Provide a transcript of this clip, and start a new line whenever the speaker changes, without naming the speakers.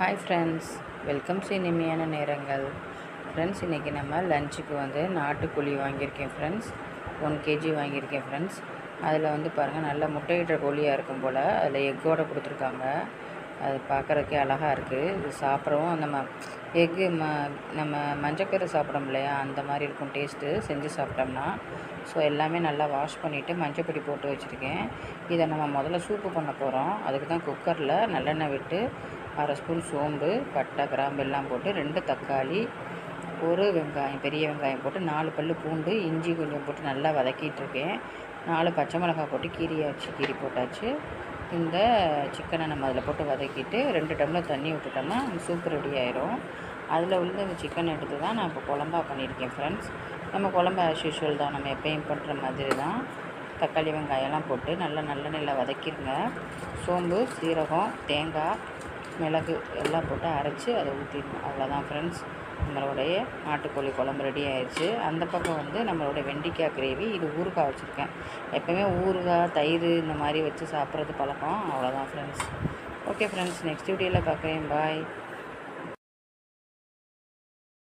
Hi friends, welcome to இனிமையான நேரங்கள். Friends, இன்றைக்கி நம்ம லஞ்சுக்கு நாட்டுக்கோழி வாங்கியிருக்கேன் ஃப்ரெண்ட்ஸ். 1 kg வாங்கியிருக்கேன் ஃப்ரெண்ட்ஸ். அதில் பாருங்கள், நல்ல முட்டையிடுற கோழியாக இருக்கும் போல். அதில் எக்கோடு கொடுத்துருக்காங்க. அது பார்க்குறதுக்கே அழகாக இருக்குது. இது சாப்பிட்றவும் எக்கு நம்ம மஞ்சக்கரு சாப்பிட்றோம் இல்லையா, அந்த மாதிரி இருக்கும் டேஸ்ட்டு செஞ்சு சாப்பிட்டோம்னா. ஸோ எல்லாமே நல்லா வாஷ் பண்ணிவிட்டு மஞ்சப்பொடி போட்டு வச்சுருக்கேன். இதை நம்ம முதல்ல சூப்பு பண்ண போகிறோம். அதுக்கு தான் குக்கரில் நல்லெண்ணெய் விட்டு 1/2 ஸ்பூன் சோம்பு, பட்டை, கிராம்பு எல்லாம் போட்டு 2 தக்காளி, 1 வெங்காயம், பெரிய வெங்காயம் போட்டு 4 பல் பூண்டு, இஞ்சி கொஞ்சம் போட்டு நல்லா வதக்கிட்டுருக்கேன். 4 பச்சை மிளகாய் போட்டு கீரி போட்டாச்சு. இந்த சிக்கனை நம்ம அதில் போட்டு வதக்கிட்டு 2 டம்ளர் தண்ணி விட்டுட்டோம்னா சூப்பு ரெடி ஆயிரும். அதில் இந்த சிக்கனை எடுத்து தான் நான் இப்போ குழம்பா பண்ணியிருக்கேன் ஃப்ரெண்ட்ஸ். நம்ம குழம்பு ஆஸ் யூஷுவல் தான், நம்ம எப்பயும் பண்ணுற மாதிரி தான். தக்காளி வெங்காயம்லாம் போட்டு நல்லா நல்லெண்ணெயில் வதக்கிடுங்க. சோம்பு, சீரகம், தேங்காய், மிளகு எல்லாம் போட்டு அரைச்சி அதை ஊற்றிடணும். அவ்வளோதான் ஃப்ரெண்ட்ஸ், நம்மளுடைய நாட்டுக்கோழி குழம்பு ரெடி ஆயிடுச்சு. அந்த பக்கம் நம்மளோட வெண்டைக்காய் கிரேவி. இது ஊறுகாய் வச்சுருக்கேன். எப்போவுமே ஊறுகாய், தயிர் இந்த மாதிரி வச்சு சாப்பிட்றது பழக்கம். அவ்வளோதான் ஃப்ரெண்ட்ஸ். ஓகே ஃப்ரெண்ட்ஸ், நெக்ஸ்ட் வீடியோவில் பார்க்குறேன். பாய்.